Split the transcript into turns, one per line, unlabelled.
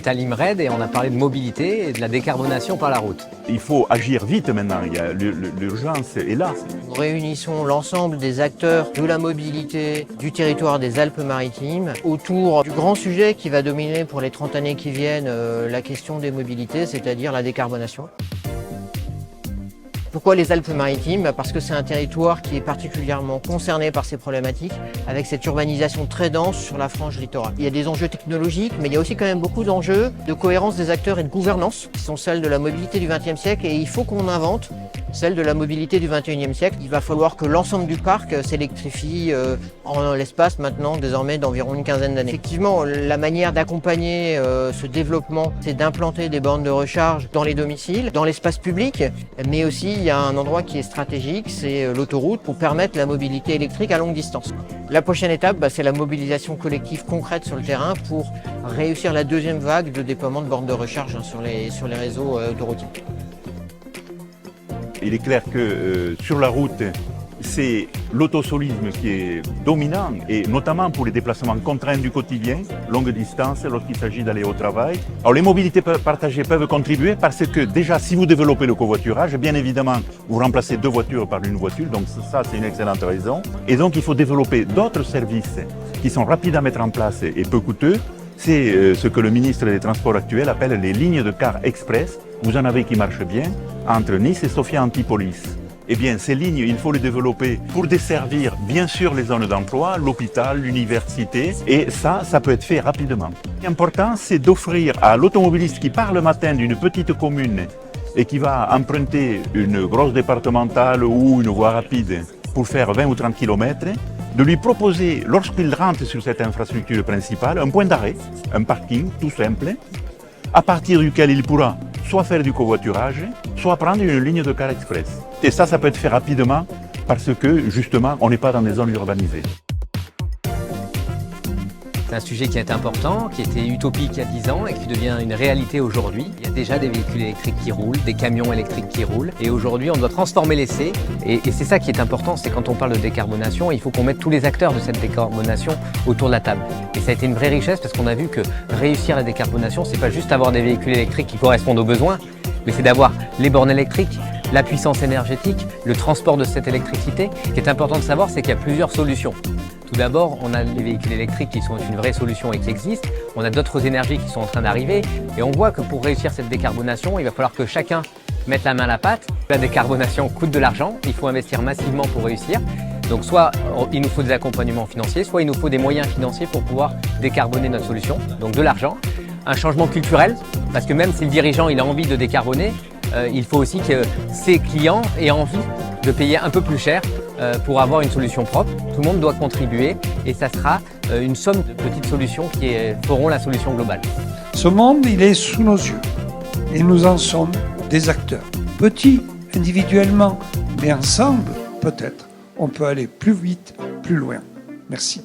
à l'IMRED et on a parlé de mobilité et de la décarbonation par la route.
Il faut agir vite maintenant, l'urgence est là.
Nous réunissons l'ensemble des acteurs de la mobilité du territoire des Alpes-Maritimes autour du grand sujet qui va dominer pour les 30 années qui viennent la question des mobilités, c'est-à-dire la décarbonation. Pourquoi les Alpes-Maritimes? Parce que c'est un territoire qui est particulièrement concerné par ces problématiques, avec cette urbanisation très dense sur la frange littorale. Il y a des enjeux technologiques, mais il y a aussi quand même beaucoup d'enjeux de cohérence des acteurs et de gouvernance, qui sont celles de la mobilité du XXe siècle, et il faut qu'on invente celle de la mobilité du XXIe siècle. Il va falloir que l'ensemble du parc s'électrifie en l'espace maintenant désormais d'environ une quinzaine d'années. Effectivement, la manière d'accompagner ce développement, c'est d'implanter des bornes de recharge dans les domiciles, dans l'espace public, mais aussi il y a un endroit qui est stratégique, c'est l'autoroute pour permettre la mobilité électrique à longue distance. La prochaine étape, c'est la mobilisation collective concrète sur le terrain pour réussir la deuxième vague de déploiement de bornes de recharge sur les réseaux autoroutiers.
Il est clair que sur la route, c'est l'autosolisme qui est dominant, et notamment pour les déplacements contraints du quotidien, longue distance, lorsqu'il s'agit d'aller au travail. Alors les mobilités partagées peuvent contribuer parce que déjà, si vous développez le covoiturage, bien évidemment, vous remplacez 2 voitures par une voiture, donc ça c'est une excellente raison. Et donc il faut développer d'autres services qui sont rapides à mettre en place et peu coûteux. C'est ce que le ministre des Transports actuel appelle les lignes de car express. Vous en avez qui marchent bien entre Nice et Sophia Antipolis. Eh bien, ces lignes, il faut les développer pour desservir, bien sûr, les zones d'emploi, l'hôpital, l'université, et ça peut être fait rapidement. L'important, c'est d'offrir à l'automobiliste qui part le matin d'une petite commune et qui va emprunter une grosse départementale ou une voie rapide pour faire 20 ou 30 km, de lui proposer, lorsqu'il rentre sur cette infrastructure principale, un point d'arrêt, un parking tout simple, à partir duquel il pourra soit faire du covoiturage, soit prendre une ligne de car express. Et ça peut être fait rapidement parce que, justement, on n'est pas dans des zones urbanisées.
C'est un sujet qui est important, qui était utopique il y a 10 ans et qui devient une réalité aujourd'hui. Il y a déjà des véhicules électriques qui roulent, des camions électriques qui roulent. Et aujourd'hui, on doit transformer l'essai. Et c'est ça qui est important, c'est quand on parle de décarbonation, il faut qu'on mette tous les acteurs de cette décarbonation autour de la table. Et ça a été une vraie richesse parce qu'on a vu que réussir la décarbonation, c'est pas juste avoir des véhicules électriques qui correspondent aux besoins, mais c'est d'avoir les bornes électriques, la puissance énergétique, le transport de cette électricité. Ce qui est important de savoir, c'est qu'il y a plusieurs solutions. Tout d'abord, on a les véhicules électriques qui sont une vraie solution et qui existent. On a d'autres énergies qui sont en train d'arriver. Et on voit que pour réussir cette décarbonation, il va falloir que chacun mette la main à la pâte. La décarbonation coûte de l'argent. Il faut investir massivement pour réussir. Donc soit il nous faut des accompagnements financiers, soit il nous faut des moyens financiers pour pouvoir décarboner notre solution. Donc de l'argent. Un changement culturel, parce que même si le dirigeant il a envie de décarboner, il faut aussi que ses clients aient envie de payer un peu plus cher pour avoir une solution propre. Tout le monde doit contribuer et ça sera une somme de petites solutions qui feront la solution globale.
Ce monde, il est sous nos yeux et nous en sommes des acteurs. Petits, individuellement, mais ensemble, peut-être, on peut aller plus vite, plus loin. Merci.